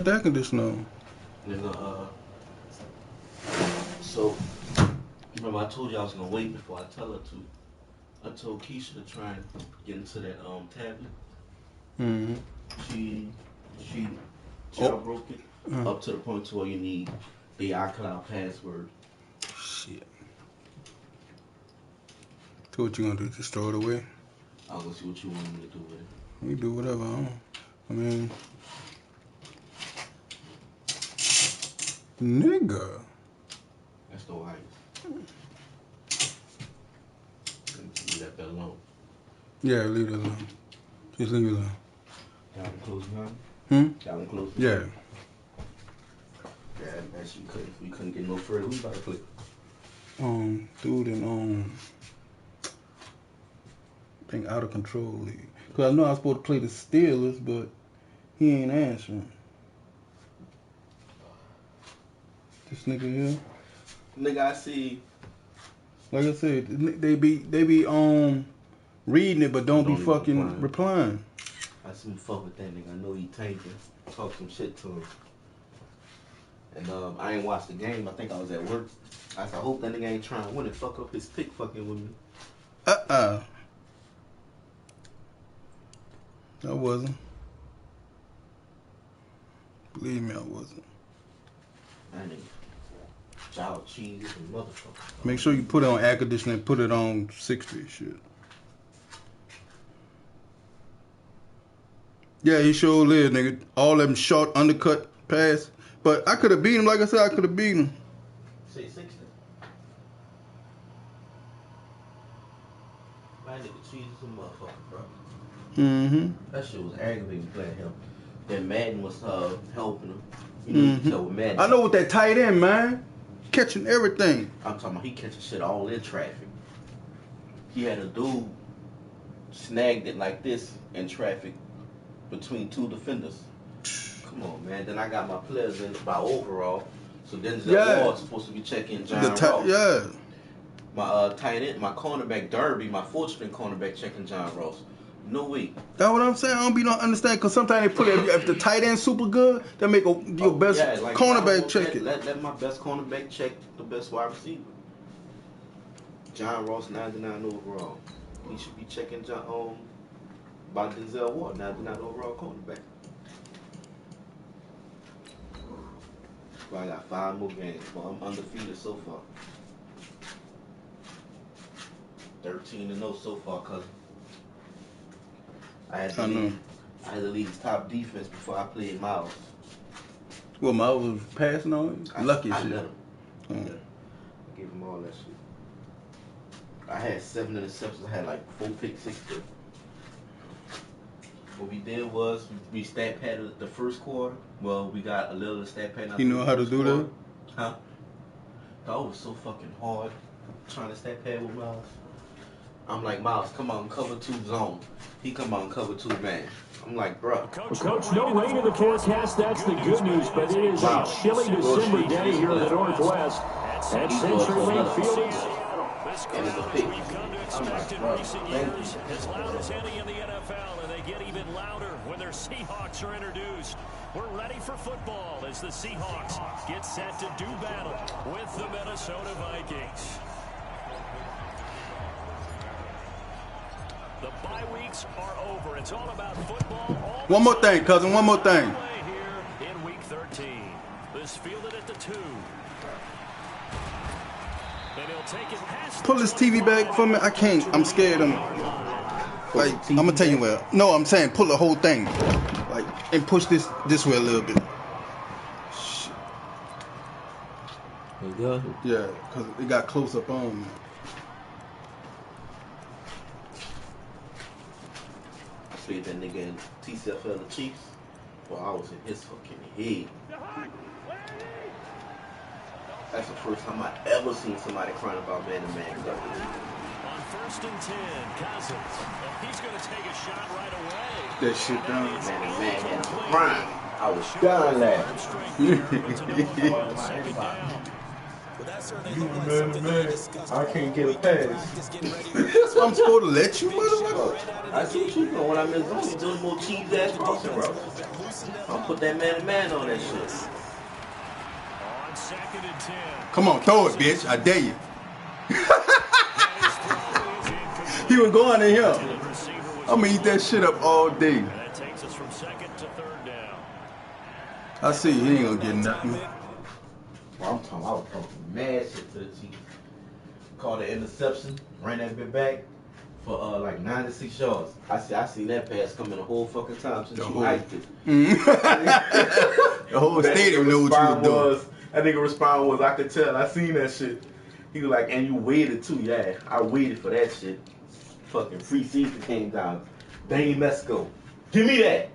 The air conditioner. Nigga, so remember I told you I was gonna wait before I tell her to. I told Keisha to try and get into that tablet. Mm-hmm. She Oh. jailbroke it up to the point to where you need the iCloud password. Shit. So what you gonna do? Just throw it away? I was gonna see what you want me to do with it. We do whatever. I mean, nigga. That's the wires. Leave that bit alone. Yeah, leave it alone. Just leave it alone. Got one close behind? Got one close Yeah. behind? Yeah, actually we couldn't get no further. We about to play. Dude in I think Out of Control League. Cause I know I was supposed to play the Steelers, but he ain't answering. This nigga here. Nigga, I see. Like I said, they be reading it, but don't be fucking replying. I see him fuck with that nigga. I know he tanking. Talk some shit to him. And I ain't watched the game. I think I was at work. I said, I hope that nigga ain't trying to win and fuck up his pick fucking with me. I wasn't. Believe me, I wasn't. That nigga. Child cheese and motherfucker. Make sure you put it on air conditioning and put it on 60 shit. Yeah, he sure live, nigga. All them short undercut pass. But I could have beat him. Like I said, I could have beat him. Say 60. Man, nigga cheese is a motherfucker, bro. Mm-hmm. That shit was aggravating playing him. Then Madden was helping him. You know, you can tell with Madden. I know what that tight end, man. Catching everything. I'm talking about he catching shit all in traffic. He had a dude snagged it like this in traffic between two defenders. Come on, man. Then I got my players in by overall. So Denzel Ward's supposed to be checking John Ross. Yeah. My tight end, my cornerback Derby, my fourth-string cornerback checking John Ross. No way. That's what I'm saying. I don't understand because sometimes they put it if the tight end super good, they make your best cornerback check it. Let my best cornerback check the best wide receiver. John Ross 99 overall. He should be checking by Denzel Ward 99 overall cornerback. Well, I got 5 more games, but I'm undefeated so far. 13-0 so far, cousin. I had the league's top defense before I played Miles. Well, Miles was passing on you? Lucky shit. Let him. Yeah. I gave him all that shit. I had 7 interceptions. I had like 4 pick sixes. What we did was we stat padded the first quarter. Well, we got a little stat pad. You know how to do that? Huh? That was so fucking hard trying to stat pad with Miles. I'm like, Miles, come on, cover 2 zone. He come on, cover 2 man. I'm like, bro. Well, Coach, no rain in the forecast. That's the good news, but it is a chilly December day here in the Northwest at Century Link Field in Seattle. And it's a pick. I'm like, bro, thank you. As loud as any in the NFL, and they get even louder when their Seahawks are introduced. We're ready for football as the Seahawks get set to do battle with the Minnesota Vikings. The bye weeks are over. It's all about football. One more thing, cousin. One more thing. Here in week 13. This fielded at the 2. And he'll take it past. Pull this TV back for me. I can't. I'm scared. I'm gonna tell you where. No, I'm saying pull the whole thing, like, and push this way a little bit. Shit. You good? Yeah, cause it got close up on me. Played that nigga in TCFL the Chiefs. Well, I was in his fucking head. That's the first time I ever seen somebody crying about man-to-man coverage. On 1st and 10, Cousins. He's going to take a shot right away. That shit down. Man-to-man had crying. I was dying laughing. You man, I can't get a pass. That's what I'm supposed to let you, motherfucker. I see what you doing when I'm in zone. You doing more cheese ass crossing routes. I'll put that man-to-man on that shit. On 2nd and 10. Come on, throw it, bitch. I dare you. He was going to him. I'm going to eat that shit up all day. That takes us from 2nd to 3rd down. I see. He ain't going to get nothing. Well, I was talking mad shit to the Chiefs. Caught an interception, ran that bit back for like 96 yards. I seen that pass coming the whole fucking time since you hyped it. The whole stadium knew what you were doing. That nigga respond was, I could tell. I seen that shit. He was like, and you waited too. Yeah, I waited for that shit. Fucking free season came down. Dane Mesco. Give me that.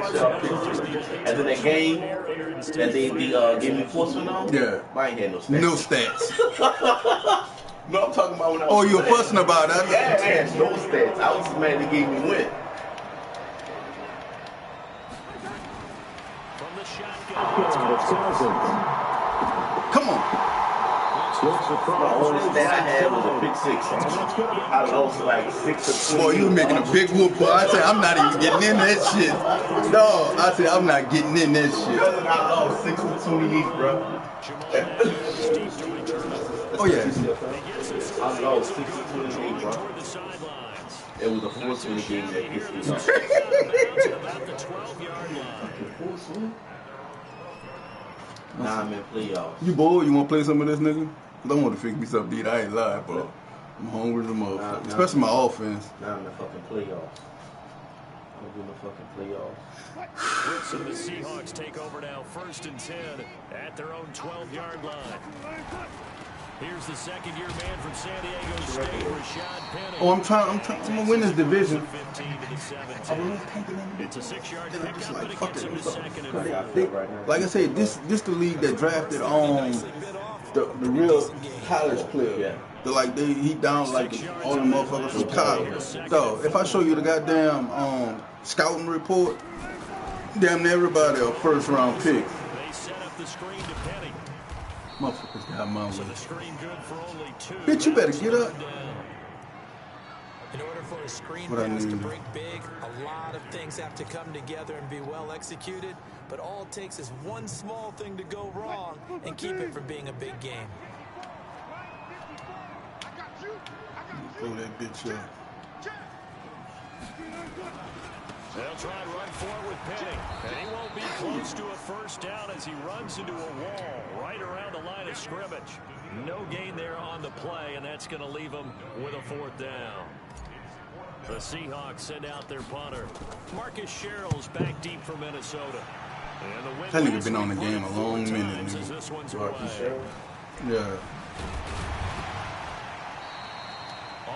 And then that game that they gave me enforcement on, Yeah. I ain't had no stats. No stats. No, I'm talking about when I was Oh, you were playing. fussing about that? Yeah, I had no stats. I was just mad they gave me win. From the shotgun. Come on. The only stat I had was a big 6. I lost like 6 or 2. Boy, you were making a big whoop, boy. I said, I'm not even getting in that shit. No, I said, I'm not getting in that shit. I lost 6 to 28, bro. Oh, yeah. I lost 6 to 28, bro. It was a force-win game that pissed me off. About the 12-yard line. Force-win? Nah, I'm in playoffs. You bored? You want to play some of this, nigga? I don't want to fix me something to eat. I ain't lying, bro. I'm hungry as a motherfucker. Especially my offense. Now I'm in the fucking playoffs. I'm in the fucking playoffs. Ritz and the Seahawks take over now, 1st and 10 at their own 12-yard line. Here's the second-year man from San Diego State, Rashad Penny. Oh, I'm trying to win this division. 15 to the 17. It's a 6-yard pickup, but it fuck gets it. him to 2nd and 4. Like I said, this the league that drafted the real college player. Yeah. He down like all the motherfuckers from college. So if I show you the goddamn scouting report, damn near everybody a first round pick. They set up the screen to Penny. Motherfuckers got my So way. the screen good for only 2. Bitch, you better get up. In order for a screen What I pass to need. break big, a lot of things have to come together and be well executed, but all it takes is one small thing to go wrong and keep it from being a big game. Throw that bitch up. They'll try and run forward with Penny. And he won't be close to a first down as he runs into a wall right around the line of scrimmage. No gain there on the play, and that's going to leave him with a 4th down. The Seahawks send out their punter. Marcus Sherrill's back deep for Minnesota. And the win That nigga last been on the week game a four long minute, times as nigga. this one's Marcus away. Sherrill. Yeah.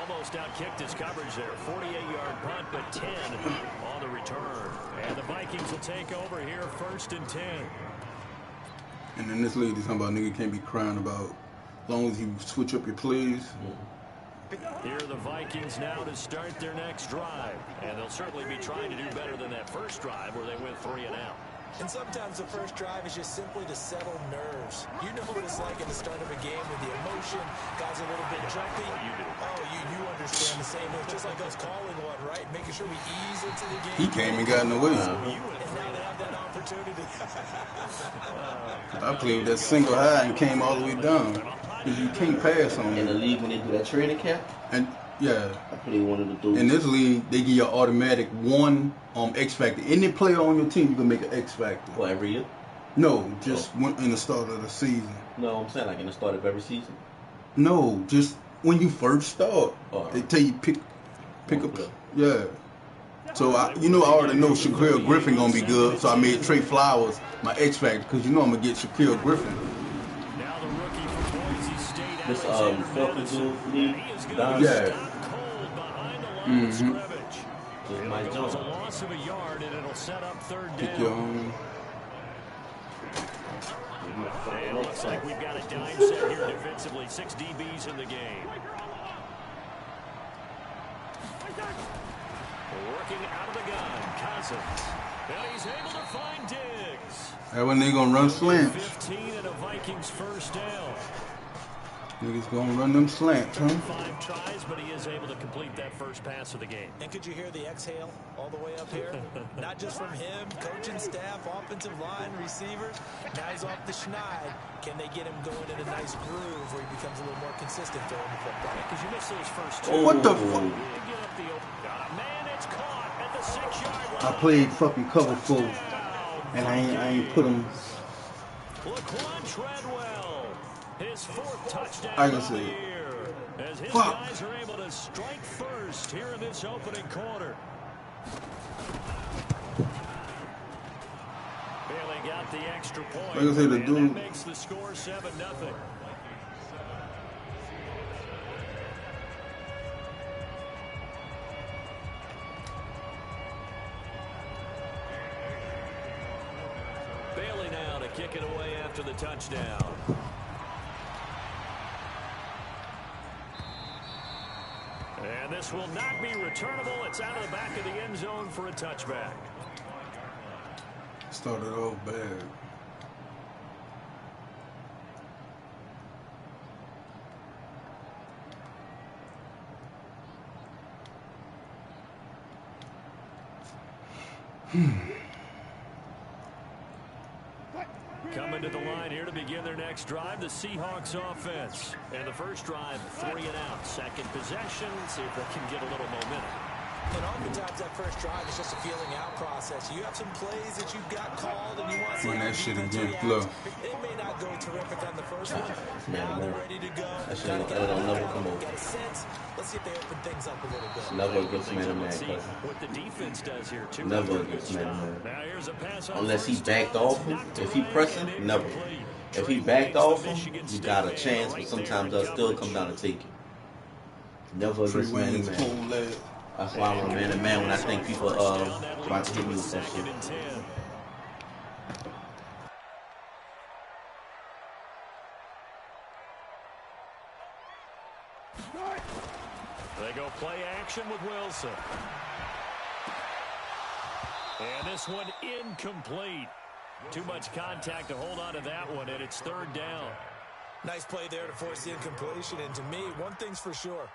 Almost outkicked his coverage there. 48-yard punt, but 10 on the return. And the Vikings will take over here, 1st and 10. And in this league, they talking about nigga can't be crying about as long as you switch up your plays. Here are the Vikings now to start their next drive. And they'll certainly be trying to do better than that first drive where they went 3 and out. And sometimes the first drive is just simply to settle nerves. You know what it's like at the start of a game with the emotion, guys a little bit jumpy. You do. Oh, you understand the same way. Just like us calling one, right? Making sure we ease into the game. He came and got in the way. And now they have that opportunity. I played with that single high and came all the way down. You can't pass on In the it. league when they do that training camp, And yeah, I played one of the dudes. in this league, they give you an automatic one X factor. Any player on your team, you can make an X factor. Well, every year? No, just in the start of the season. No, I'm saying like in the start of every season. No, just when you first start, Oh. they tell you pick One up. player. Yeah. So I already know Shaquille Griffin gonna be good. So I made Trey Flowers my X factor because I'm gonna get Shaquille Griffin. Now the rookie from Boise State, This Alexander Falcon Madison. dude league, He is gonna Don. be Yeah. stopped cold behind the line of scrimmage. Just It my was a joint. loss of a yard, and it'll set up 3rd Pick your down. own. And it looks like we've got a dime set here defensively. 6 DBs in the game. Working out of the gun, Cousins. And he's able to find Diggs. That when they gonna run slants. 15 and a Vikings first down. Niggas gonna run them slants, huh? 5 tries, but he is able to complete that first pass of the game. And could you hear the exhale all the way up here? Not just from him, coaching staff, offensive line, receivers. Now he's off the schneid. Can they get him going in a nice groove where he becomes a little more consistent throwing the football? Because you missed those first 2. What the fuck? Got a man, it's caught at the 6-yard line. I played fucking cover full, and I ain't put him. Laquan Treadwell, his 4th touchdown I can of the see it. year. As his Fuck. guys are able to strike first here in this opening quarter. Bailey got the extra point. Like I said, the and dude- that makes the score 7-0. Bailey now to kick it away after the touchdown. And this will not be returnable. It's out of the back of the end zone for a touchback. Started off bad. Coming to the line here to begin their next drive, the Seahawks offense. And the first drive, 3 and out. Second possession, see if they can get a little momentum. And oftentimes that first drive is just a feeling out process. You have some plays that you've got called and you want to see Run that the shit defense again, react. Flo. It may not go terrific on the first one. Yeah, Now they're man. ready to go. That shit Gotta don't- get that don't it never out. come over. Got a sense. Let's see if they open things up a little bit. Never against man and man, See cousin. what the defense does here, too. Never Good against stop. man and man. Now here's a pass on Unless he first backed down. off It's him. knocked If he away pressing, and never. incomplete. If he Trade backed leads off the him, Michigan you State got a man chance, right but there sometimes in they'll still coverage. come down and take it. Never Trey against man Wayne's and man. cold leg. That's why I'm a man and man when I think people about to hit me with some Second shit. and 10. They go play action with Wilson. And this one incomplete. Too much contact to hold on to that one, and it's 3rd down. Nice play there to force the incompletion. And to me, one thing's for sure.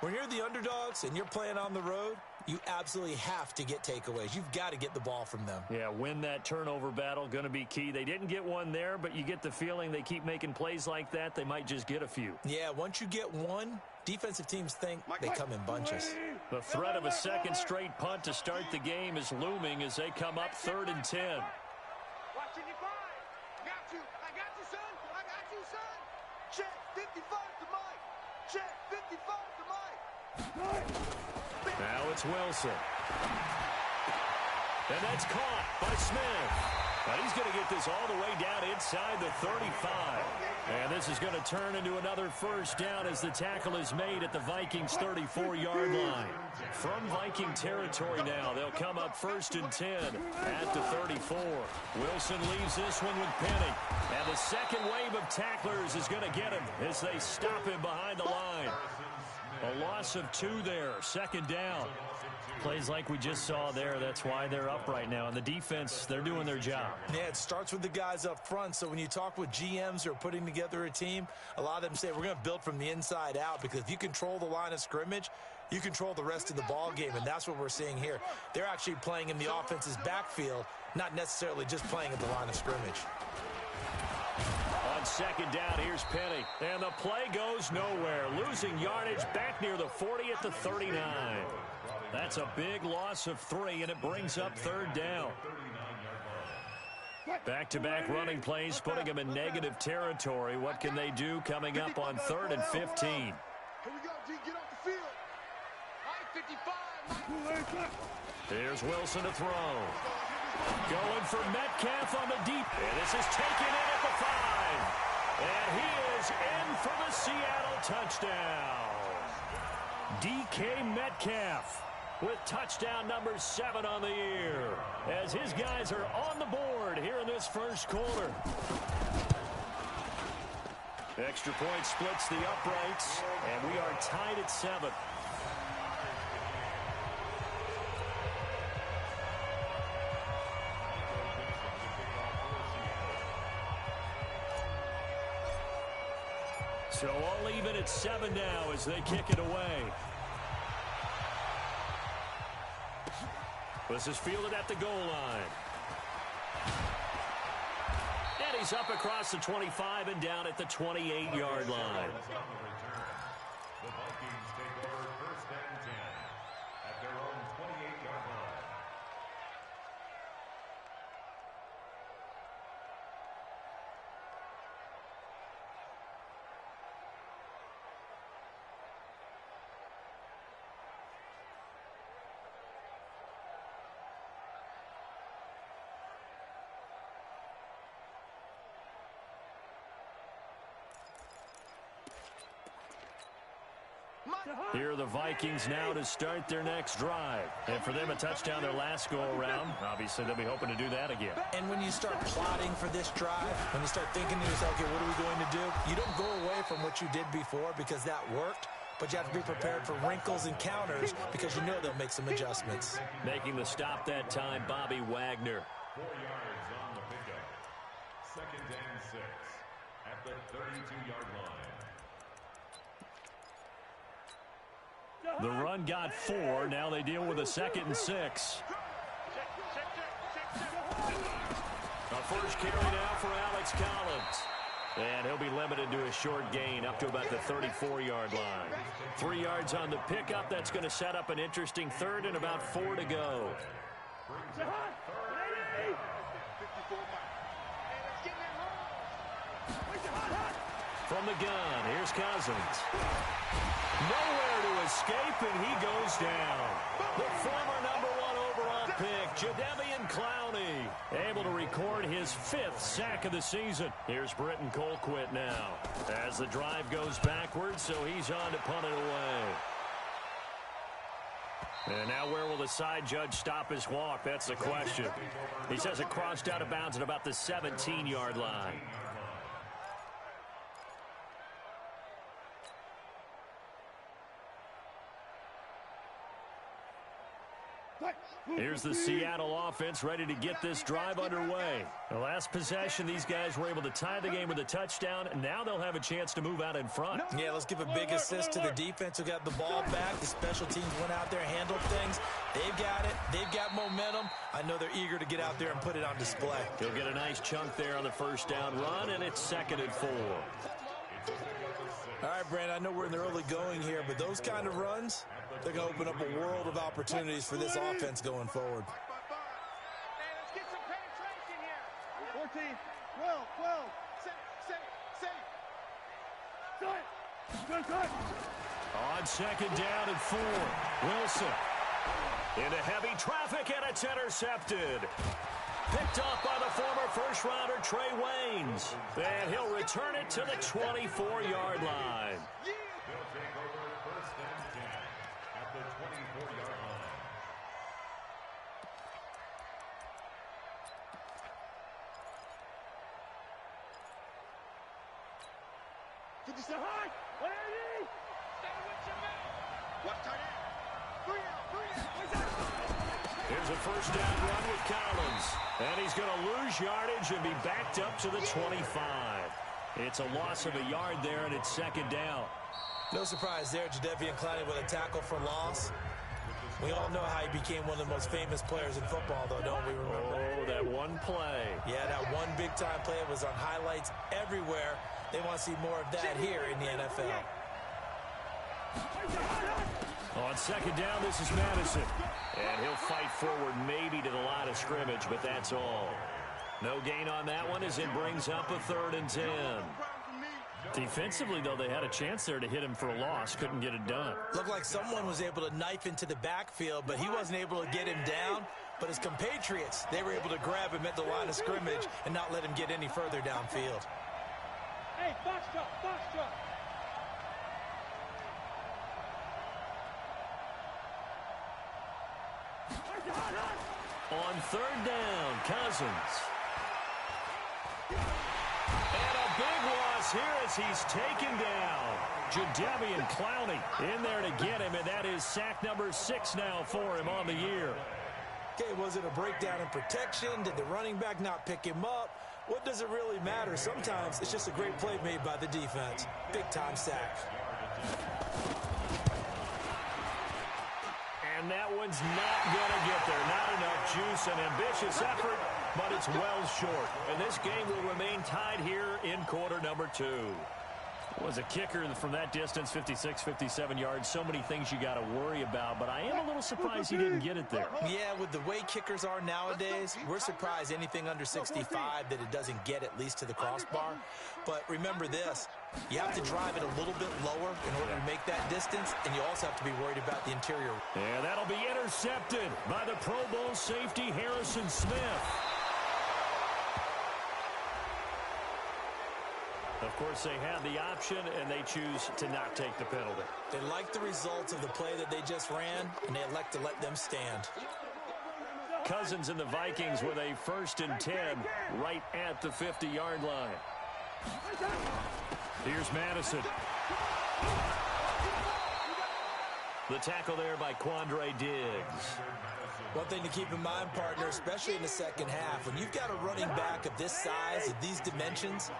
When you're the underdogs and you're playing on the road, you absolutely have to get takeaways. You've got to get the ball from them. Yeah, win that turnover battle, going to be key. They didn't get one there, but you get the feeling they keep making plays like that, they might just get a few. Yeah, once you get one, defensive teams think they come in bunches. The threat of a second straight punt to start the game is looming as they come up 3rd and 10. Watching you fine. I got you, son. I got you, son. Check 55 to Mike. Check 55 to Mike. Now it's Wilson. And that's caught by Smith. But he's going to get this all the way down inside the 35. And this is going to turn into another first down as the tackle is made at the Vikings' 34-yard line. From Viking territory now, they'll come up 1st and 10 at the 34. Wilson leaves this one with Penny. And the second wave of tacklers is going to get him as they stop him behind the line. A loss of 2 there, 2nd down. Plays like we just saw there, that's why they're up right now. And the defense, they're doing their job. Yeah, it starts with the guys up front. So when you talk with GMs who are putting together a team, a lot of them say we're going to build from the inside out, because if you control the line of scrimmage, you control the rest of the ball game, and that's what we're seeing here. They're actually playing in the offense's backfield, not necessarily just playing at the line of scrimmage. On 2nd down, here's Penny. And the play goes nowhere. Losing yardage back near the 40 at the 39. That's a big loss of 3, and it brings up 3rd down. Back-to-back running plays, putting them in negative territory. What can they do coming up on 3rd and 15? Here we go, G. Get off the field. Mike 55. Here's Wilson to throw. Going for Metcalf on the deep. And this is taken in at the 5. And he is in for the Seattle touchdown. DK Metcalf with touchdown number 7 on the year, as his guys are on the board here in this first quarter. Extra point splits the uprights, and we are tied at 7. So all even at 7 now as they kick it away. This is fielded at the goal line. And he's up across the 25 and down at the 28-yard line. The Vikings take over 1st and 10 at their own 28-yard line. Here are the Vikings now to start their next drive. And for them, a touchdown their last go-around. Obviously, they'll be hoping to do that again. And when you start plotting for this drive, when you start thinking to yourself, okay, what are we going to do? You don't go away from what you did before because that worked. But you have to be prepared for wrinkles and counters because you know they'll make some adjustments. Making the stop that time, Bobby Wagner. 4 yards on the pickup. 2nd and 6 at the 32-yard line. The run got 4. Now they deal with a 2nd and 6. A first carry now for Alex Collins. And he'll be limited to a short gain up to about the 34-yard line. 3 yards on the pickup. That's going to set up an interesting 3rd and about 4 to go. From the gun, here's Cousins. Nowhere to escape, and he goes down. The former #1 overall pick, Jadeveon Clowney, able to record his 5th sack of the season. Here's Britton Colquitt now as the drive goes backwards, so he's on to punt it away. And now where will the side judge stop his walk? That's the question. He says it crossed out of bounds at about the 17-yard line. Here's the Seattle offense ready to get this drive underway. The last possession, these guys were able to tie the game with a touchdown, and now they'll have a chance to move out in front. Yeah, let's give a big assist to the defense who got the ball back. The special teams went out there and handled things. They've got it. They've got momentum. I know they're eager to get out there and put it on display. He'll get a nice chunk there on the first down run, and it's 2nd and 4. All right, Brandon, I know we're in the early going here, but those kind of runs, they're going to open up a world of opportunities for this offense going forward. Hey, let's get some penetration here. 14, 12, 12. Set. On 2nd down and 4, Wilson into heavy traffic, and it's intercepted. Picked off by the former first-rounder Trey Waynes. And he'll return it to the 24-yard line. They'll take over 1st and 10 at the 24-yard line. High. 180. Stay with your man. Watch tight end. 3 out. Here's a first down run with Collins. And he's going to lose yardage and be backed up to the 25. It's a loss of a yard there, and it's 2nd down. No surprise there, Jadeveon Clowney with a tackle for loss. We all know how he became one of the most famous players in football, though, don't we remember? Oh, that one play. Yeah, that one big-time play was on highlights everywhere. They want to see more of that here in the NFL. On 2nd down, this is Madison. And he'll fight forward maybe to the line of scrimmage, but that's all. No gain on that one as it brings up a 3rd and 10. Defensively, though, they had a chance there to hit him for a loss. Couldn't get it done. Looked like someone was able to knife into the backfield, but he wasn't able to get him down. But his compatriots, they were able to grab him at the line of scrimmage and not let him get any further downfield. Hey, box drop. On 3rd down, Cousins. And a big loss here as he's taken down. Jadeveon Clowney in there to get him, and that is sack number 6 now for him on the year. Okay, was it a breakdown in protection? Did the running back not pick him up? what does it really matter? Sometimes it's just a great play made by the defense. Big-time sack. And that one's not going to get there. Not enough juice, an ambitious effort, but it's well short. And this game will remain tied here in quarter number 2. Was a kicker from that distance, 56, 57 yards. So many things you got to worry about, but I am a little surprised he didn't get it there. Yeah, with the way kickers are nowadays, we're surprised anything under 65 that it doesn't get at least to the crossbar. But remember this, you have to drive it a little bit lower in order to make that distance, and you also have to be worried about the interior. Yeah, that'll be intercepted by the Pro Bowl safety Harrison Smith. Of course, they have the option, and they choose to not take the penalty. They like the results of the play that they just ran, and they elect to let them stand. Cousins and the Vikings with a 1st and 10 right at the 50-yard line. Here's Madison. The tackle there by Quandre Diggs. One thing to keep in mind, partner, especially in the second half, when you've got a running back of this size, of these dimensions,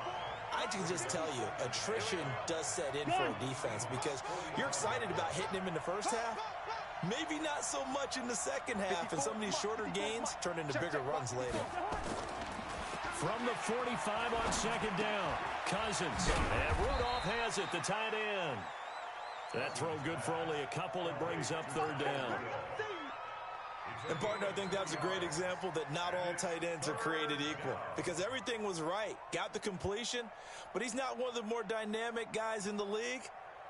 I can just tell you, attrition does set in for a defense because you're excited about hitting him in the first half. Maybe not so much in the second half, and some of these shorter gains turn into bigger runs later. From the 45 on 2nd down, Cousins. And Rudolph has it, the tight end. That throw good for only a couple. It brings up 3rd down. And, partner, I think that's a great example that not all tight ends are created equal because everything was right. Got the completion, but he's not one of the more dynamic guys in the league.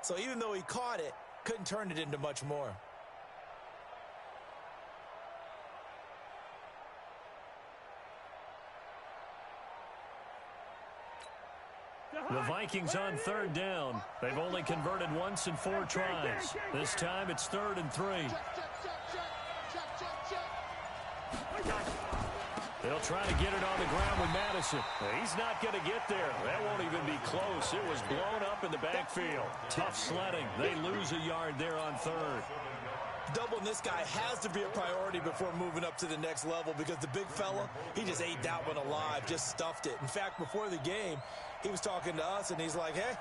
So even though he caught it, couldn't turn it into much more. The Vikings on 3rd down. They've only converted once in 4 tries. This time it's 3rd and 3. They'll try to get it on the ground with Madison. He's not going to get there. That won't even be close. It was blown up in the backfield. Tough sledding. They lose a yard there on 3rd. Doubling this guy has to be a priority before moving up to the next level because the big fella, he just ate that one alive, just stuffed it. In fact, before the game, he was talking to us, and he's like, hey,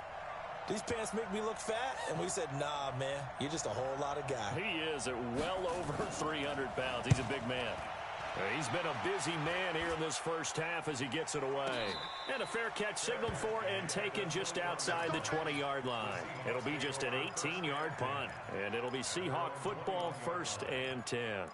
these pants make me look fat? And we said, nah, man, you're just a whole lot of guy. He is at well over 300 pounds. He's a big man. He's been a busy man here in this first half as he gets it away. And a fair catch signaled for and taken just outside the 20-yard line. It'll be just an 18-yard punt. And it'll be Seahawk football, 1st and 10.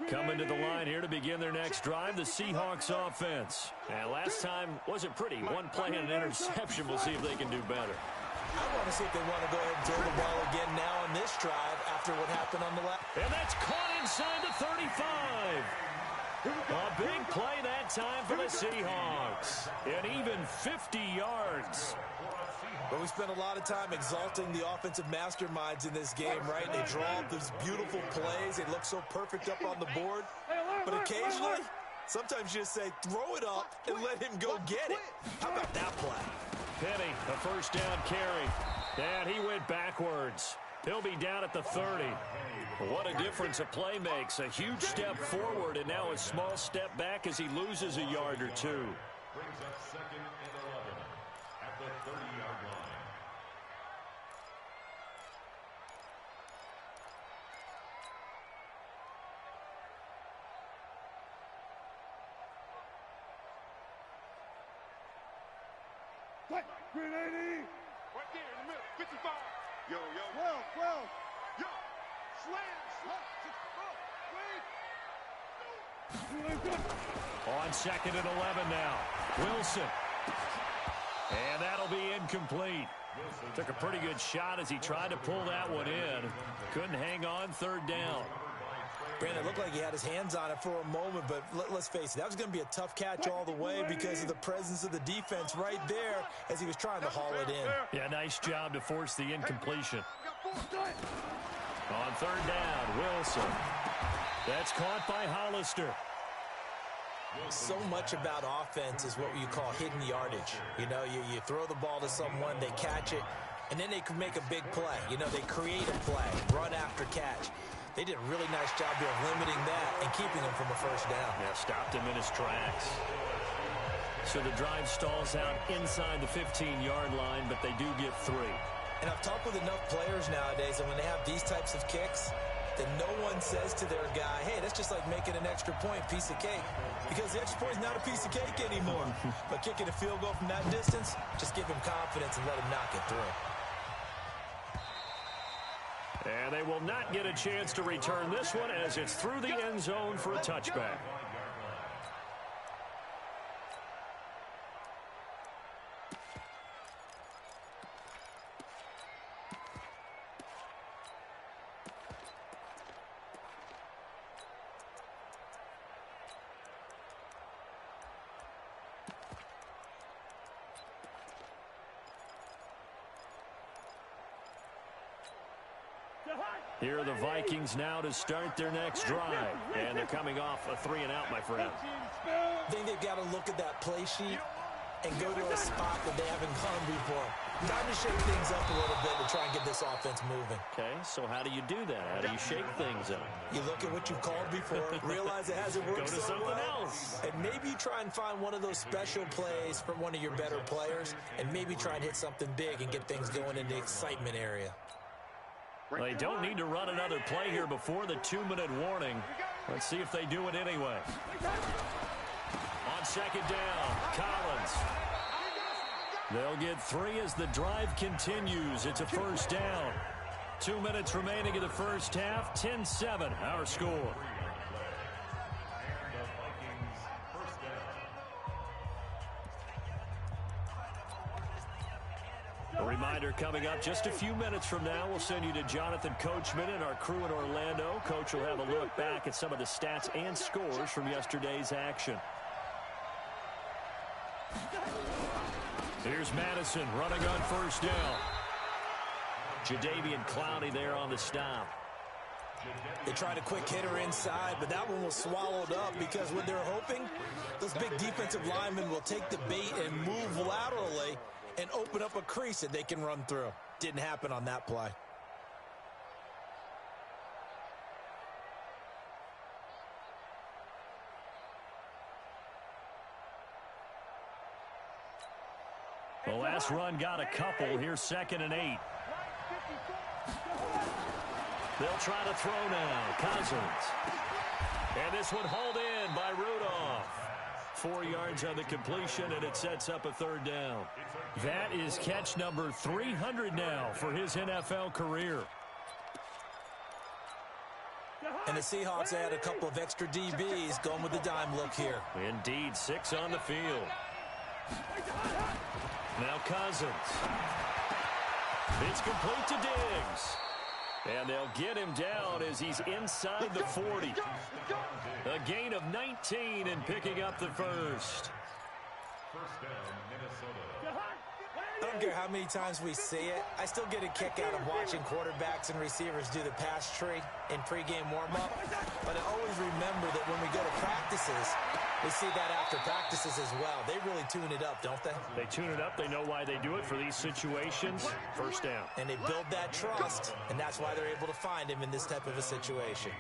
Coming to the line here to begin their next drive, the Seahawks offense. And last time wasn't pretty. One play and an interception. We'll see if they can do better. I want to see if they want to go ahead and throw the ball again now on this drive after what happened on the last. And that's caught inside the 35. A big play that time for the Seahawks. And even 50 yards. But we spent a lot of time exalting the offensive masterminds in this game, right? They draw up these beautiful plays. They look so perfect up on the board. But occasionally, sometimes you just say, throw it up and let him go get it. How about that play? Penny, a 1st down carry. And he went backwards. He'll be down at the 30. What a difference a play makes. A huge step forward and now a small step back as he loses a yard or 2. Brings up 2nd and 11 at the 30-yard line. Grenade! Right there in the middle, 55. Yo, 12. Yo, slam. On 2nd and 11 now. Wilson. And that'll be incomplete. Took a pretty good shot as he tried to pull that one in. Couldn't hang on, 3rd down. Brandon, it looked like he had his hands on it for a moment, but let's face it, that was going to be a tough catch all the way because of the presence of the defense right there as he was trying to haul it in. Yeah, nice job to force the incompletion. On 3rd down, Wilson. That's caught by Hollister. So much about offense is what you call hidden yardage. You know, you throw the ball to someone, they catch it, and then they can make a big play. You know, they create a play, run after catch. They did a really nice job here of limiting that and keeping him from a first down. Yeah, stopped him in his tracks. So the drive stalls out inside the 15-yard line, but they do get 3. And I've talked with enough players nowadays, and when they have these types of kicks, that no one says to their guy, hey, that's just like making an extra point, piece of cake. Because the extra point is not a piece of cake anymore. But kicking a field goal from that distance, just give him confidence and let him knock it through. And they will not get a chance to return this one as it's through the end zone for a touchback. Here are the Vikings now to start their next drive. And they're coming off a 3-and-out, my friend. I think they've got to look at that play sheet and go to a spot that they haven't gone before. Time to shake things up a little bit to try and get this offense moving. Okay, so how do you do that? How do you shake things up? You look at what you've called before, realize it hasn't worked Go to so something well, else. and maybe try and find one of those special plays from one of your better players, and maybe try and hit something big and get things going in the excitement area. Well, they don't need to run another play here before the 2-minute warning. Let's see if they do it anyway. On second down, Collins. They'll get 3 as the drive continues. It's a first down. 2 minutes remaining in the first half. 10-7, our score. A reminder coming up just a few minutes from now, we'll send you to Jonathan Coachman and our crew in Orlando. Coach will have a look back at some of the stats and scores from yesterday's action. Here's Madison running on first down. Jadeveon Clowney there on the stop. They tried a quick hitter inside, but that one was swallowed up because what they're hoping, those big defensive linemen will take the bait and move laterally and open up a crease that they can run through. Didn't happen on that play. The last run got a couple. Here's 2nd and 8. They'll try to throw now. Cousins. And this one hauled in by Rudolph. 4 yards on the completion, and it sets up a third down. That is catch number 300 now for his NFL career. And the Seahawks add a couple of extra DBs going with the dime look here. Indeed, 6 on the field. Now Cousins. It's complete to Diggs. And they'll get him down as he's inside the 40. A gain of 19 and picking up the first. First down, Minnesota. I don't care how many times we see it. I still get a kick out of watching quarterbacks and receivers do the pass tree in pregame warm-up. But I always remember that when we go to practices, we see that after practices as well. They really tune it up, don't they? They tune it up. They know why they do it for these situations. First down. And they build that trust, and that's why they're able to find him in this type of a situation.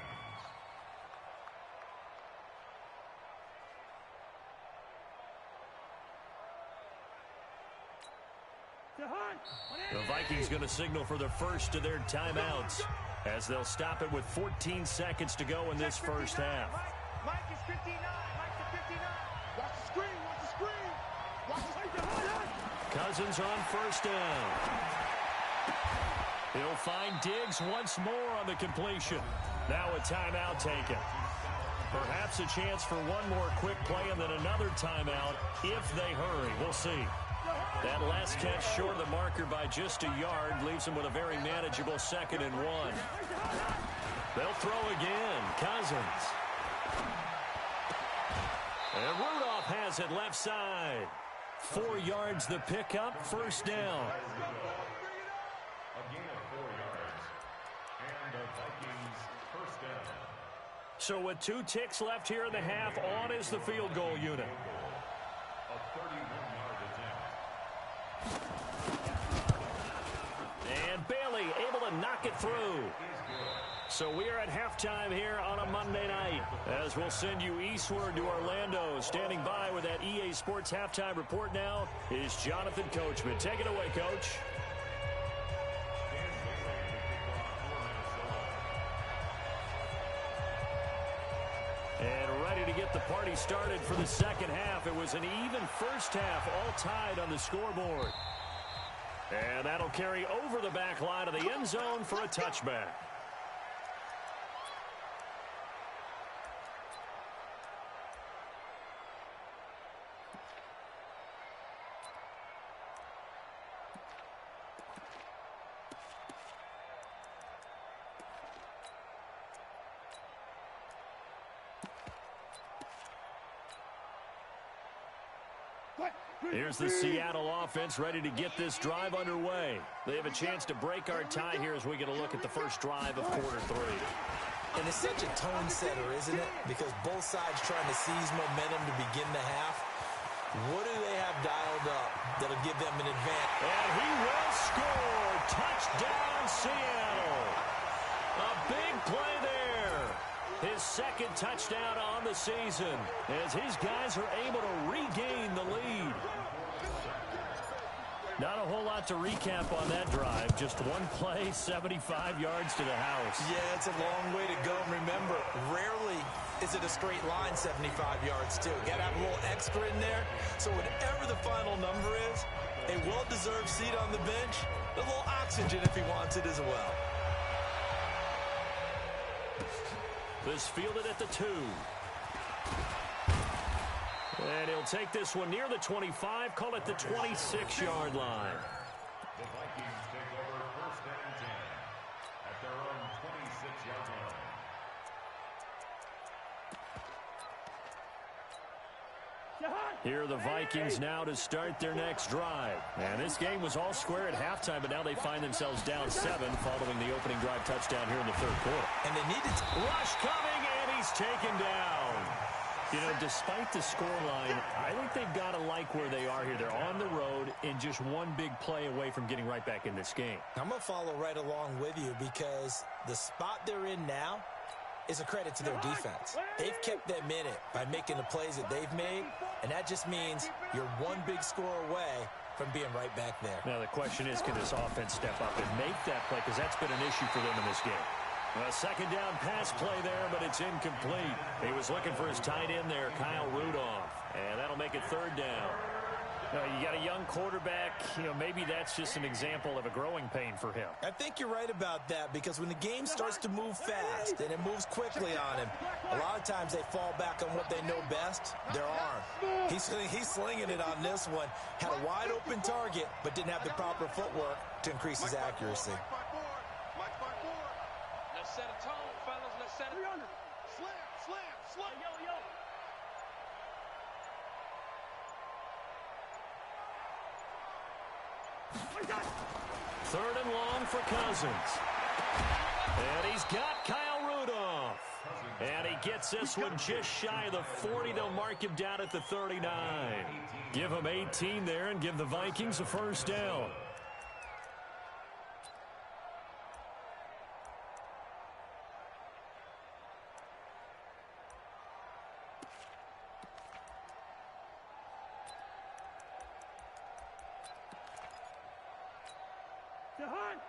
The Vikings going to signal for the first of their timeouts as they'll stop it with 14 seconds to go in this first half. Mike is 59. Mike is 59. Watch the screen. Watch the screen. Watch the screen. Cousins on first down. He'll find Diggs once more on the completion. Now a timeout taken. Perhaps a chance for one more quick play and then another timeout if they hurry. We'll see. That last catch short of the marker by just a yard leaves him with a very manageable 2nd and 1. They'll throw again. Cousins. And Rudolph has it left side. 4 yards the pickup, first down. A gain of 4 yards. And the Vikings first down. So with 2 ticks left here in the half, on is the field goal unit. A 31-yard attempt. And Bailey able to knock it through. So we are at halftime here on a Monday night as we'll send you eastward to Orlando. Standing by with that EA Sports halftime report now is Jonathan Coachman. Take it away, Coach. And ready to get the party started for the second half. It was an even first half, all tied on the scoreboard. And that'll carry over the back line of the end zone for a touchback. Here's the Seattle offense ready to get this drive underway. They have a chance to break our tie here as we get a look at the first drive of quarter 3. And it's such a tone setter, isn't it? Because both sides trying to seize momentum to begin the half. What do they have dialed up that'll give them an advantage? And he will score. Touchdown, Seattle. A big play there. His second touchdown on the season as his guys are able to regain the lead. Not a whole lot to recap on that drive. Just one play, 75 yards to the house. Yeah, it's a long way to go. And remember, rarely is it a straight line 75 yards, too. Got to have a little extra in there. So whatever the final number is, a well-deserved seat on the bench, a little oxygen if he wants it as well. This fielded at the 2. And he'll take this one near the 25, call it the 26-yard line. The Vikings take over first and 10 at their own 26-yard line. Here are the Vikings now to start their next drive. And this game was all square at halftime, but now they find themselves down 7 following the opening drive touchdown here in the third quarter. And they needed to... Rush coming, and he's taken down. You know, despite the scoreline, I think they've got to like where they are here. They're on the road and just one big play away from getting right back in this game. I'm going to follow right along with you because the spot they're in now is a credit to their defense. They've kept them in it by making the plays that they've made, and that just means you're one big score away from being right back there. Now the question is, can this offense step up and make that play? Because that's been an issue for them in this game. A second down pass play there, but it's incomplete. He was looking for his tight end there, Kyle Rudolph, and that'll make it third down. You got a young quarterback. Maybe that's just an example of a growing pain for him. I think you're right about that because when the game starts to move fast and it moves quickly on him, a lot of times they fall back on what they know best, their arm. He's slinging it on this one. Had a wide open target, but didn't have the proper footwork to increase his accuracy. Let's set a tone, fellas. Let's set it. Slam. Yo. Third and long for Cousins. And he's got Kyle Rudolph. And he gets this one just shy of the 40. They'll mark him down at the 39. Give him 18 there and give the Vikings a first down.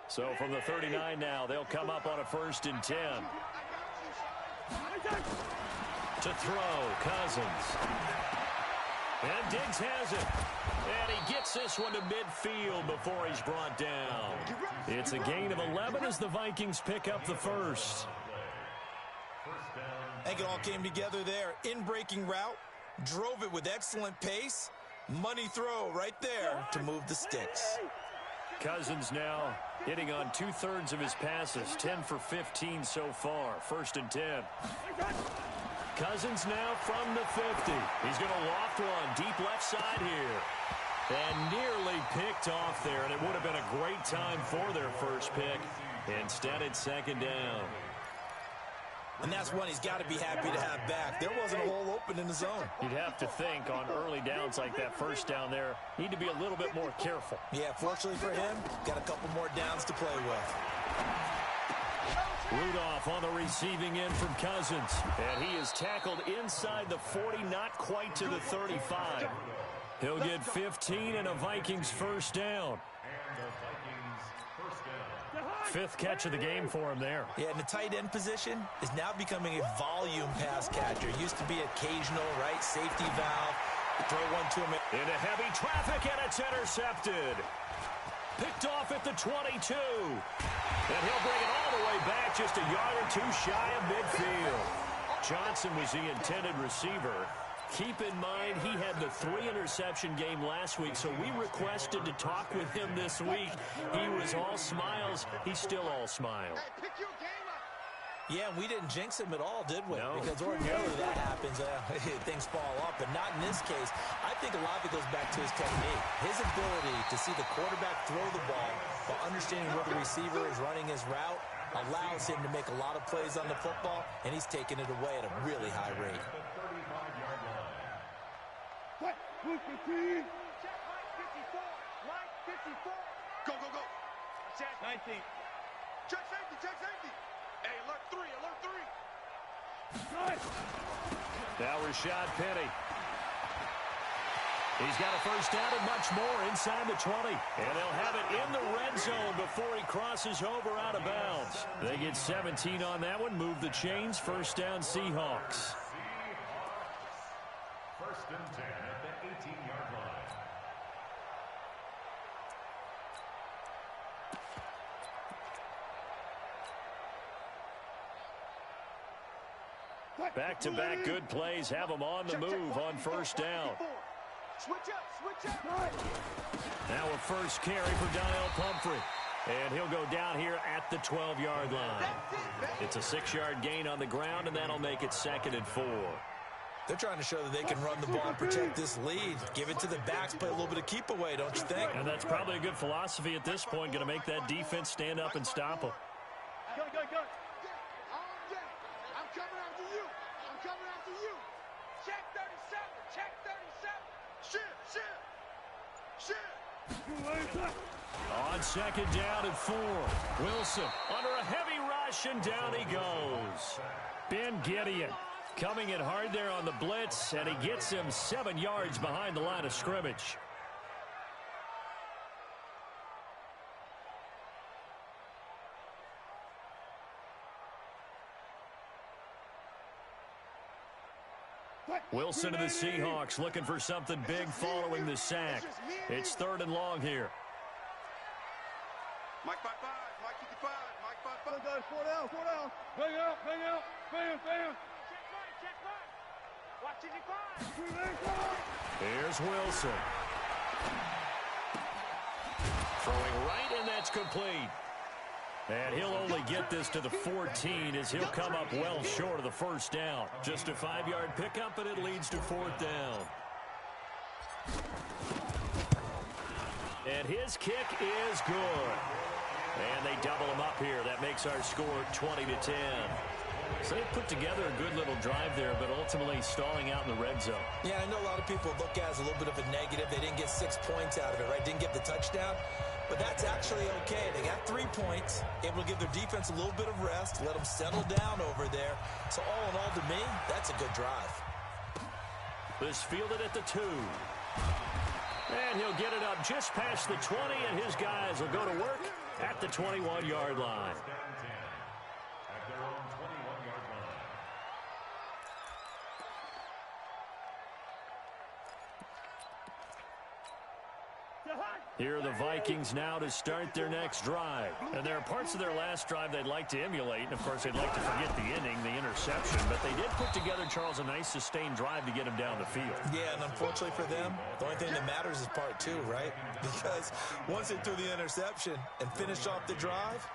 So from the 39 now, they'll come up on a 1st and 10. To throw, Cousins. And Diggs has it. And he gets this one to midfield before he's brought down. It's a gain of 11 as the Vikings pick up the first. I think it all came together there. In-breaking route, drove it with excellent pace. Money throw right there to move the sticks. Cousins now hitting on 2/3 of his passes, 10 for 15 so far. 1st and 10. Cousins now from the 50. He's going to loft one deep left side here. And nearly picked off there, and it would have been a great time for their first pick. Instead, it's 2nd down. And that's one he's got to be happy to have back. There wasn't a hole open in the zone. You'd have to think on early downs like that, 1st down there, need to be a little bit more careful. Yeah, fortunately for him, got a couple more downs to play with. Rudolph on the receiving end from Cousins. And he is tackled inside the 40, not quite to the 35. He'll get 15 and a Vikings first down. And the Vikings first down. Fifth catch of the game for him there. Yeah, and the tight end position is now becoming a volume pass catcher. Used to be occasional, right? Safety valve. Throw one to him. Into heavy traffic, and it's intercepted. Picked off at the 22. And he'll bring it all the way back, just a yard or two shy of midfield. Johnson was the intended receiver. Keep in mind, he had the 3-interception game last week, so we requested to talk with him this week. He was all smiles. He's still all smile. Yeah, we didn't jinx him at all, did we? No. Because ordinarily that happens. Things fall off, but not in this case. I think a lot of it goes back to his technique. His ability to see the quarterback throw the ball while understanding where the receiver is running his route allows him to make a lot of plays on the football, and he's taking it away at a really high rate. The 35-yard line. What? Check Mike 54. Mike 54. Go, go, go. Check 19. Check safety, check safety. Hey, alert 3, alert 3. Now Rashad Penny. He's got a first down and much more inside the 20. And they'll have it in the red zone before he crosses over out of bounds. They get 17 on that one. Move the chains. First down, Seahawks. First and 10 at the 18-yard line. Back-to-back good plays have them on the move on first down. Switch up, switch up. Now a first carry for Donnell Pumphrey. And he'll go down here at the 12-yard line. It's a 6-yard gain on the ground, and that'll make it 2nd and 4. They're trying to show that they can run the ball and protect this lead. Give it to the backs, play a little bit of keep away, don't you think? And that's probably a good philosophy at this point, going to make that defense stand up and stop them. Go, go, go. I'm coming after you. I'm coming after you. Check 37. Check 37. Shit. On 2nd down and 4. Wilson under a heavy rush, and down he goes. Ben Gideon coming in hard there on the blitz, and he gets him 7 yards behind the line of scrimmage. Wilson and the Seahawks looking for something big following the sack. It's 3rd and long here. Mike 55, Mike 55, Mike 55. Guys, 4 down. Bang out. Bam. Check Mike. Watch it, 5. Here's Wilson. Throwing right, and that's complete. And he'll only get this to the 14 as he'll come up well short of the first down. Just a 5-yard pickup, and it leads to 4th down. And his kick is good. And they double him up here. That makes our score 20-10. So they put together a good little drive there, but ultimately stalling out in the red zone. Yeah, I know a lot of people look at it as a little bit of a negative. They didn't get 6 points out of it, right? Didn't get the touchdown. But that's actually okay. They got 3 points, able to give their defense a little bit of rest, let them settle down over there. So all in all, to me, that's a good drive. This fielded at the 2. And he'll get it up just past the 20, and his guys will go to work at the 21-yard line. First and 10 at their own 21-yard line. Here are the Vikings now to start their next drive. And there are parts of their last drive they'd like to emulate. And, of course, they'd like to forget the inning, the interception. But they did put together, Charles, a nice sustained drive to get him down the field. Yeah, and unfortunately for them, the only thing that matters is part 2, right? Because once they threw the interception and finished off the drive,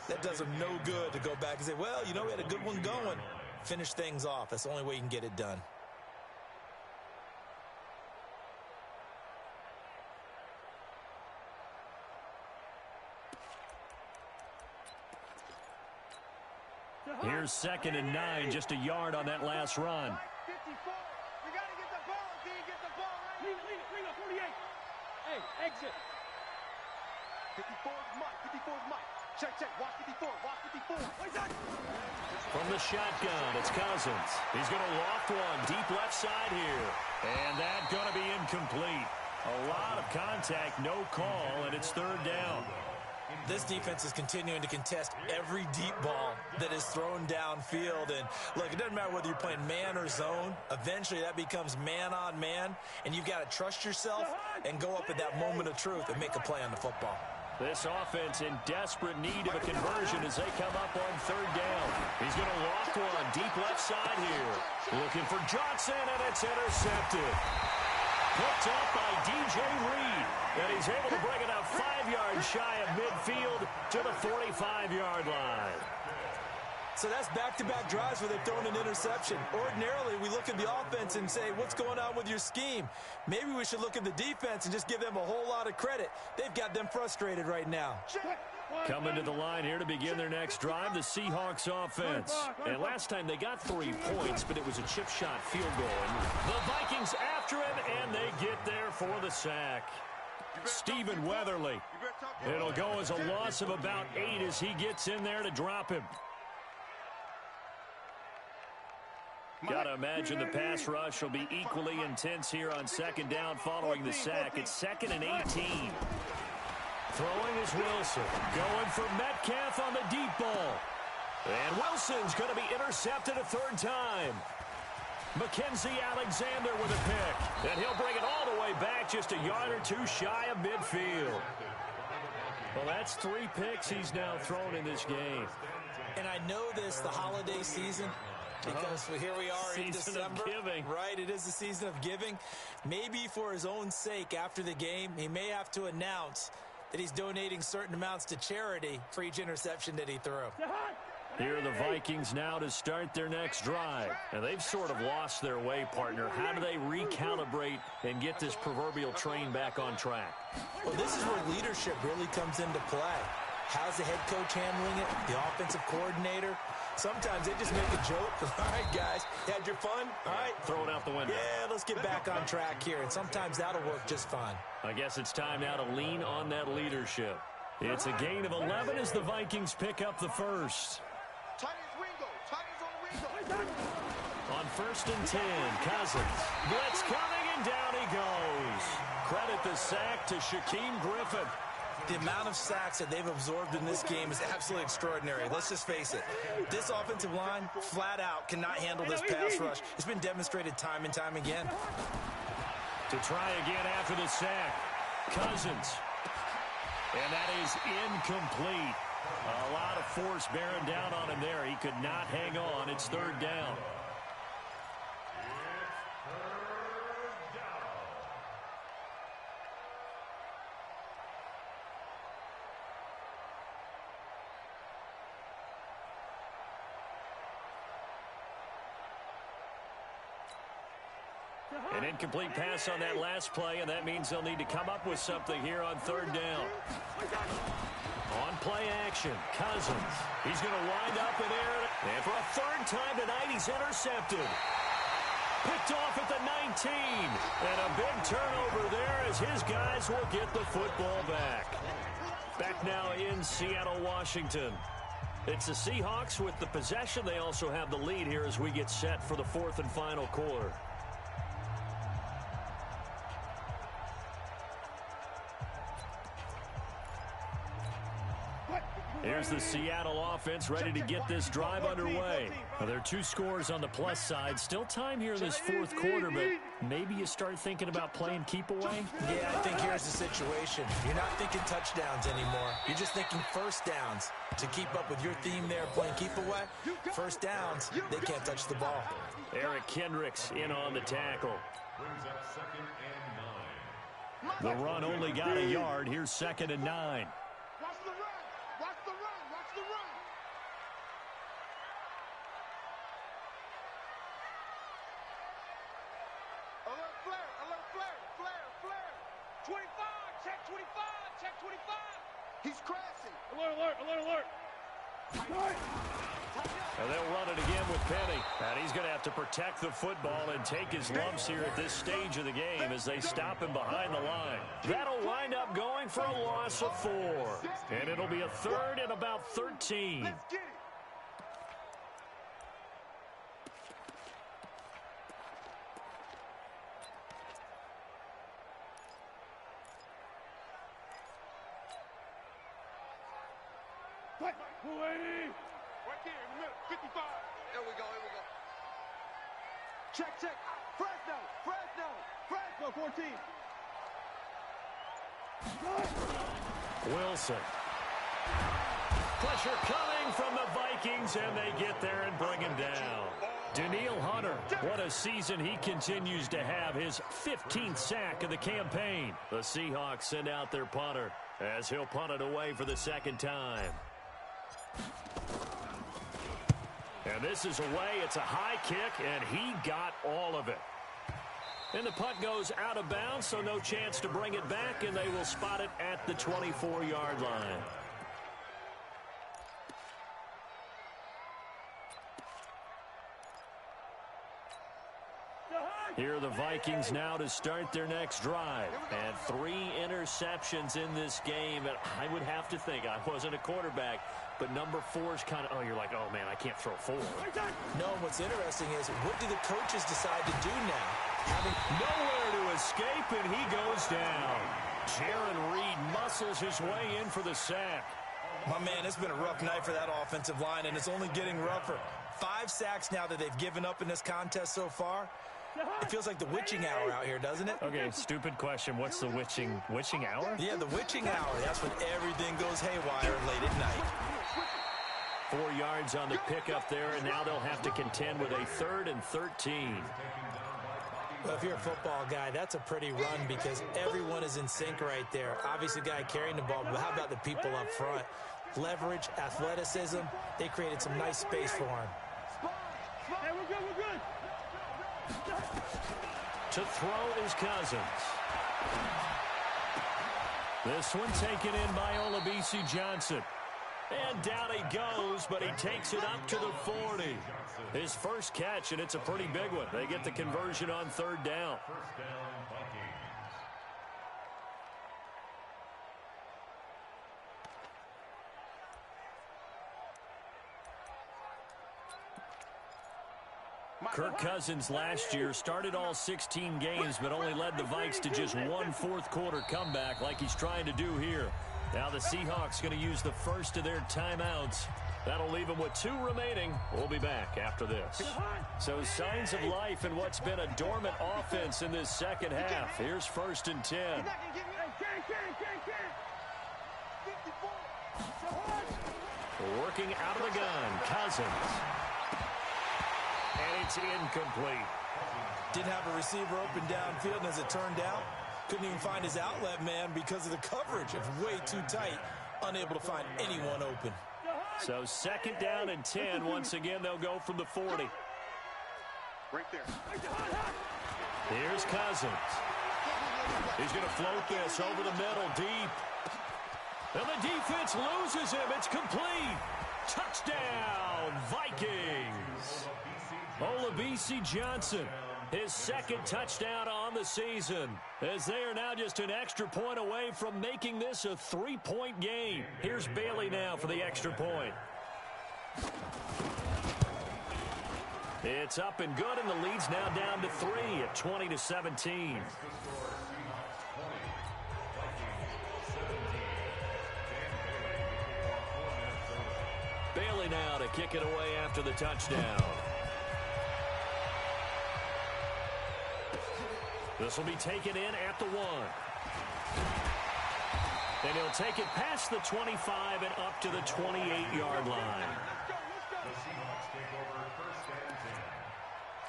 that does them no good to go back and say, well, you know, we had a good one going. Finish things off. That's the only way you can get it done. Here's 2nd and 9, just a yard on that last run. 54. We got to get the ball. Can you get the ball right? Lead it, 48. Hey, exit. 54 is Mike. 54 is Mike. Check, check. Watch 54. Watch 54. From the shotgun, it's Cousins. He's going to loft one deep left side here. And that's going to be incomplete. A lot of contact, no call, and it's third down. This defense is continuing to contest every deep ball that is thrown downfield. And, look, it doesn't matter whether you're playing man or zone. Eventually, that becomes man on man, and you've got to trust yourself and go up at that moment of truth and make a play on the football. This offense in desperate need of a conversion as they come up on third down. He's going to loft one deep left side here. Looking for Johnson, and it's intercepted. Picked up by DJ Reed, and he's able to bring it up 5 yards shy of midfield to the 45-yard line. So that's back-to-back drives where they've thrown an interception. Ordinarily, we look at the offense and say, what's going on with your scheme? Maybe we should look at the defense and just give them a whole lot of credit. They've got them frustrated right now. Coming to the line here to begin their next drive, the Seahawks offense. And last time they got 3 points, but it was a chip shot field goal. And the Vikings after him, and they get there for the sack. Stephen Weatherly. It'll go as a loss of about 8 as he gets in there to drop him. Got to imagine the pass rush will be equally intense here on second down following the sack. It's 2nd and 18. Throwing is Wilson. Going for Metcalf on the deep ball. And Wilson's going to be intercepted a third time. Mackenzie Alexander with a pick. And he'll bring it all the way back just a yard or 2 shy of midfield. Well, that's 3 picks he's now thrown in this game. And I know this, the holiday season, because here we are in December. Season of giving. Right, it is the season of giving. Maybe for his own sake after the game, he may have to announce that he's donating certain amounts to charity for each interception that he threw. Here are the Vikings now to start their next drive. And they've sort of lost their way, partner. How do they recalibrate and get this proverbial train back on track? Well, this is where leadership really comes into play. How's the head coach handling it? The offensive coordinator? Sometimes they just make a joke. All right, guys, had your fun? All right. Throw it out the window. Yeah, let's get back on track here. And sometimes that'll work just fine. I guess it's time now to lean on that leadership. It's a gain of 11 as the Vikings pick up the first. On 1st and 10, Cousins. Blitz coming, and down he goes. Credit the sack to Shaquem Griffin. The amount of sacks that they've absorbed in this game is absolutely extraordinary. Let's just face it. This offensive line, flat out, cannot handle this pass rush. It's been demonstrated time and time again. To try again after the sack, Cousins. And that is incomplete. A lot of force bearing down on him there. He could not hang on. It's third down. An incomplete pass on that last play, and that means they'll need to come up with something here on third down. On play action, Cousins. He's going to wind up in air, and for a third time tonight, he's intercepted. Picked off at the 19, and a big turnover there as his guys will get the football back. Back now in Seattle, Washington. It's the Seahawks with the possession. They also have the lead here as we get set for the 4th and final quarter. Here's the Seattle offense ready to get this drive underway. Now, there are 2 scores on the plus side. Still time here in this 4th quarter, but maybe you start thinking about playing keep away? Yeah, I think here's the situation. You're not thinking touchdowns anymore. You're just thinking first downs. To keep up with your theme there, playing keep away, first downs, they can't touch the ball. Eric Kendricks in on the tackle. Brings up 2nd and 9. The run only got a yard. Here's 2nd and 9. Watch the run. Watch the run. Watch the run. Alert flare. Alert flare. Flare. Flare. 25. Check 25. Check 25. He's crashing. Alert, alert, alert, alert. And they'll run it again with penny. And he's going to have to protect the football and take his lumps here at this stage of the game as they stop him behind the line. That'll wind up going for a loss of 4. And it'll be a 3rd and about 13. Let's get it. Right there in the middle, 55. There we go, here we go. Check. Fresno, 14. Wilson. Pressure coming from the Vikings, and they get there and bring him down. Danielle Hunter, what a season he continues to have, his 15th sack of the campaign. The Seahawks send out their punter as he'll punt it away for the 2nd time. And this is away. It's a high kick, and he got all of it. And the punt goes out of bounds, so no chance to bring it back, and they will spot it at the 24-yard line. Here are the Vikings now to start their next drive. And 3 interceptions in this game. And I would have to think, I wasn't a quarterback, but number 4 is kind of, you're like, oh, man, I can't throw 4. No, what's interesting is, what do the coaches decide to do now? Having nowhere to escape, and he goes down. Jaron Reed muscles his way in for the sack. My man, it's been a rough night for that offensive line, and it's only getting rougher. 5 sacks now that they've given up in this contest so far. It feels like the witching hour out here, doesn't it? Okay, stupid question. What's the witching hour? Yeah, the witching hour. That's when everything goes haywire late at night. 4 yards on the pickup there, and now they'll have to contend with a 3rd and 13. Well, if you're a football guy, that's a pretty run because everyone is in sync right there. Obviously, the guy carrying the ball, but how about the people up front? Leverage, athleticism, they created some nice space for him. Hey, we're good. To throw is Cousins. This one taken in by Olabisi Johnson. And down he goes, but he takes it up to the 40. His first catch, and it's a pretty big one. They get the conversion on 3rd down. First down, Vikings. Kirk Cousins last year started all 16 games, but only led the Vikes to just 1 fourth-quarter comeback like he's trying to do here. Now the Seahawks going to use the first of their timeouts. That'll leave them with 2 remaining. We'll be back after this. So signs of life in what's been a dormant offense in this second half. Here's 1st and 10. Working out of the gun, Cousins. And it's incomplete. Didn't have a receiver open downfield, and as it turned out, couldn't even find his outlet man because of the coverage. It's way too tight, unable to find anyone open. So 2nd down and 10. Once again, they'll go from the 40. Right there. Here's Cousins. He's going to float this over the middle, deep. And the defense loses him. It's complete. Touchdown, Vikings. Olabisi Johnson, his 2nd touchdown on the season, as they are now just an extra point away from making this a 3-point game. Here's Bailey now for the extra point. It's up and good, and the lead's now down to 3 at 20-17. Bailey now to kick it away after the touchdown. This will be taken in at the 1. And he'll take it past the 25 and up to the 28-yard line. The Seahawks take over 1st and 10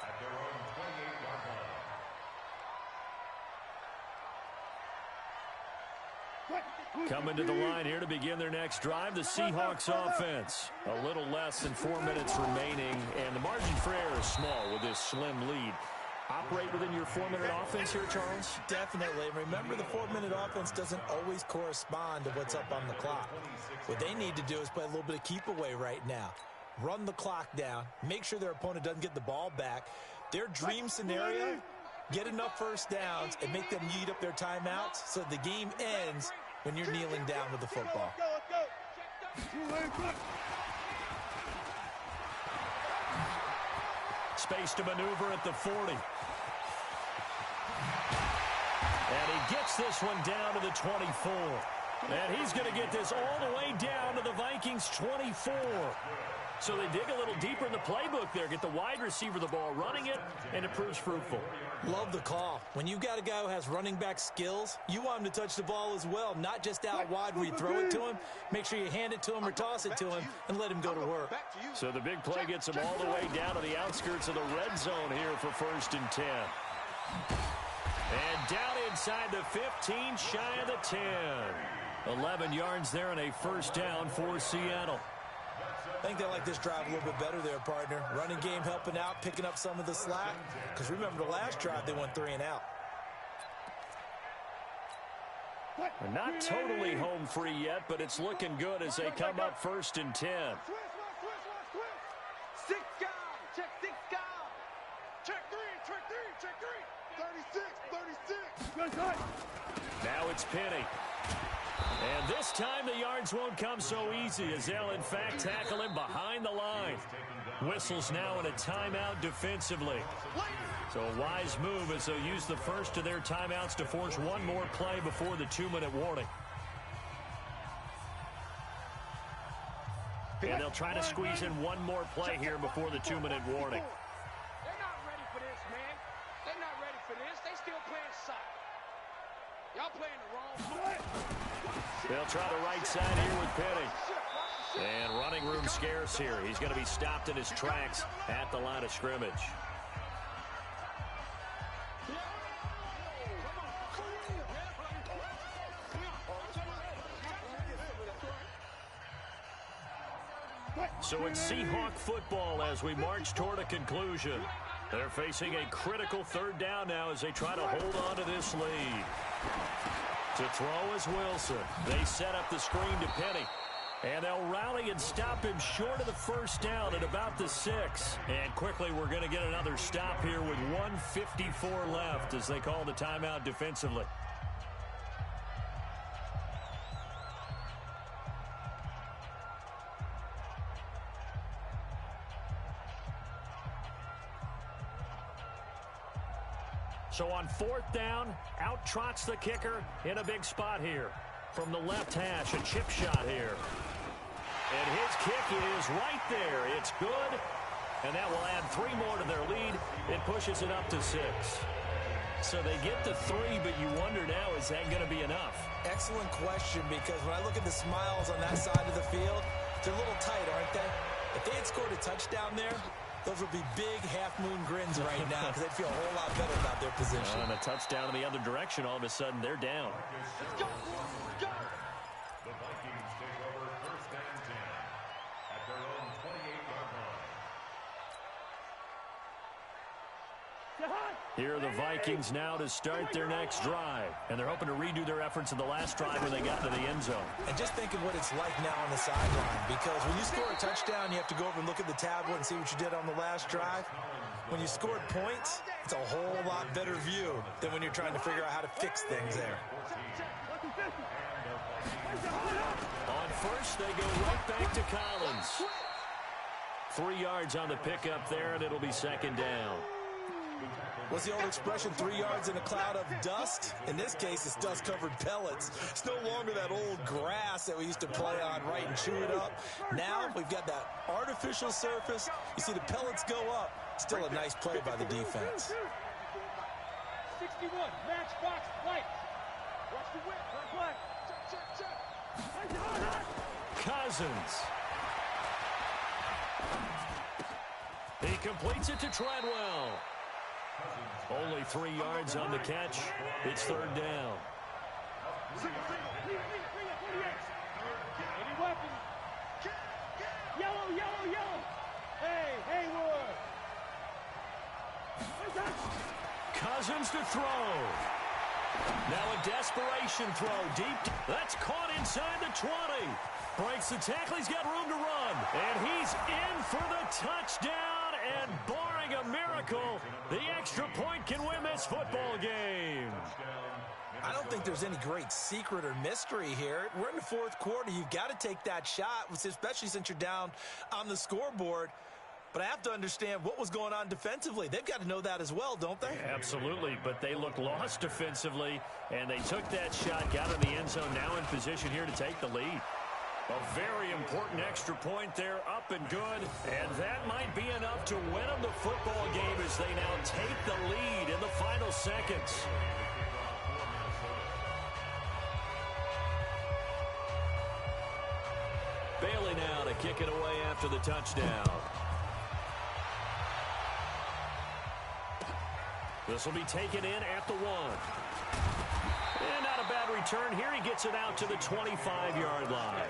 at their own 28-yard line. Coming to the line here to begin their next drive, the Seahawks offense. A little less than 4 minutes remaining, and the margin for error is small with this slim lead. Operate within your 4-minute offense here, Charles? Definitely. Remember, the 4-minute offense doesn't always correspond to what's up on the clock. What they need to do is play a little bit of keep away right now. run the clock down, make sure their opponent doesn't get the ball back. Their dream scenario, get enough first downs and make them eat up their timeouts so the game ends when you're kneeling down with the football. Space to maneuver at the 40. And he gets this one down to the 24. And he's going to get this all the way down to the Vikings' 24. So they dig a little deeper in the playbook there, get the wide receiver the ball, running it, and it proves fruitful. Love the call. When you've got a guy who has running back skills, you want him to touch the ball as well, not just out wide where you throw it to him. Make sure you hand it to him or toss it to him and let him go to work. So the big play gets him all the way down to the outskirts of the red zone here for 1st and 10. And down inside the 15, shy of the 10. 11 yards there and a first down for Seattle. I think they like this drive a little bit better there, partner. Running game helping out, picking up some of the slack. Because remember, the last drive, they went 3 and out. They're not totally home free yet, but it's looking good as they come up 1st and 10. 6 guys. Check 6 guys. Check 3. Check 3. Check 3. 36. Now it's Penny. And this time the yards won't come so easy as they'll in fact tackle him behind the line. Whistles now in a timeout defensively. So a wise move as they'll use the first of their timeouts to force one more play before the 2-minute warning. And they'll try to squeeze in one more play here before the 2-minute warning. They're not ready for this, man. They're not ready for this. They still playing soccer. Y'all playing the wrong play. They'll try the right side here with Penny. And running room scarce here. He's going to be stopped in his tracks at the line of scrimmage. So it's Seahawk football as we march toward a conclusion. They're facing a critical 3rd down now as they try to hold on to this lead. To throw is Wilson. They set up the screen to Penny. And they'll rally and stop him short of the first down at about the 6. And quickly we're going to get another stop here with 1:54 left as they call the timeout defensively. So on 4th down, out trots the kicker in a big spot here. From the left hash, a chip shot here. And his kick is right there. It's good. And that will add 3 more to their lead. It pushes it up to 6. So they get to 3, but you wonder now, is that going to be enough? Excellent question, because when I look at the smiles on that side of the field, they're a little tight, aren't they? If they had scored a touchdown there, those would be big half-moon grins right now because they'd feel a whole lot better about their position. And a touchdown in the other direction, all of a sudden they're down. Let's go. Let's go. The Vikings take over 1st and 10 at their own 28-yard line. Here are the Vikings now to start their next drive. And they're hoping to redo their efforts in the last drive when they got to the end zone. And just think of what it's like now on the sideline, because when you score a touchdown, you have to go over and look at the tablet and see what you did on the last drive. When you scored points, it's a whole lot better view than when you're trying to figure out how to fix things there. On first, they go right back to Collins. 3 yards on the pickup there, and it'll be 2nd down. What's the old expression, 3 yards in a cloud of dust? In this case, it's dust-covered pellets. It's no longer that old grass that we used to play on, right, and chew it up. Now we've got that artificial surface. You see the pellets go up. Still a nice play by the defense. 61, matchbox, white. Watch the whip, run play. Check. Cousins. He completes it to Treadwell. Only 3 yards on the catch. It's 3rd down. Any weapons? Yellow. Hey, Haywood. Cousins to throw. Now a desperation throw deep. That's caught inside the 20. Breaks the tackle. He's got room to run. And he's in for the touchdown. And barring a miracle, the extra point can win this football game. I don't think there's any great secret or mystery here. We're in the fourth quarter. You've got to take that shot, especially since you're down on the scoreboard. But I have to understand what was going on defensively. They've got to know that as well, don't they? Absolutely, but they look lost defensively, and they took that shot, got in the end zone, now in position here to take the lead. A very important extra point there, up and good, and that might be enough to win them the football game as they now take the lead in the final seconds. Bailey now to kick it away after the touchdown. This will be taken in at the 1. And not a bad return here. He gets it out to the 25-yard line.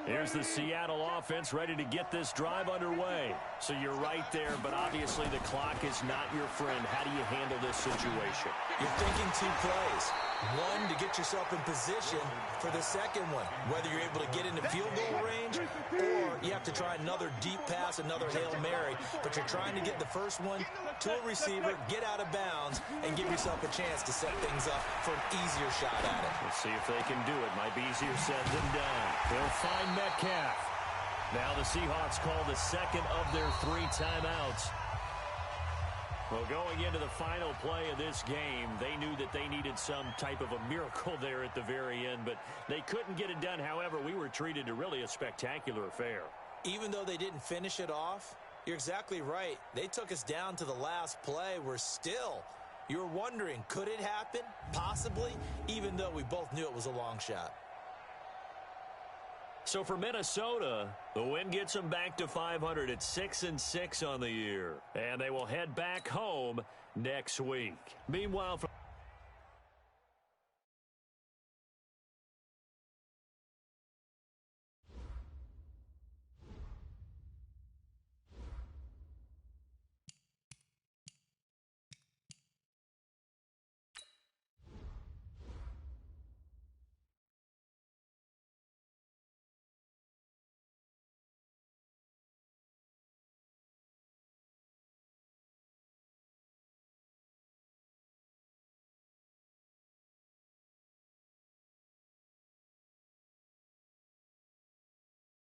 Here's the Seattle offense ready to get this drive underway. So you're right there, but obviously the clock is not your friend. How do you handle this situation? You're thinking 2 plays. One, to get yourself in position for the second one, whether you're able to get into field goal range or you have to try another deep pass, another Hail Mary, but you're trying to get the first one to a receiver, get out of bounds, and give yourself a chance to set things up for an easier shot at it. Let's see if they can do it. Might be easier said than done. They'll find Metcalf. Now the Seahawks call the second of their 3 timeouts. Well, going into the final play of this game, they knew that they needed some type of a miracle there at the very end, but they couldn't get it done. However, we were treated to really a spectacular affair. Even though they didn't finish it off, you're exactly right. They took us down to the last play. We're still, you're wondering, could it happen? Possibly, even though we both knew it was a long shot. So for Minnesota, the win gets them back to 500 at 6-6 on the year. And they will head back home next week. Meanwhile,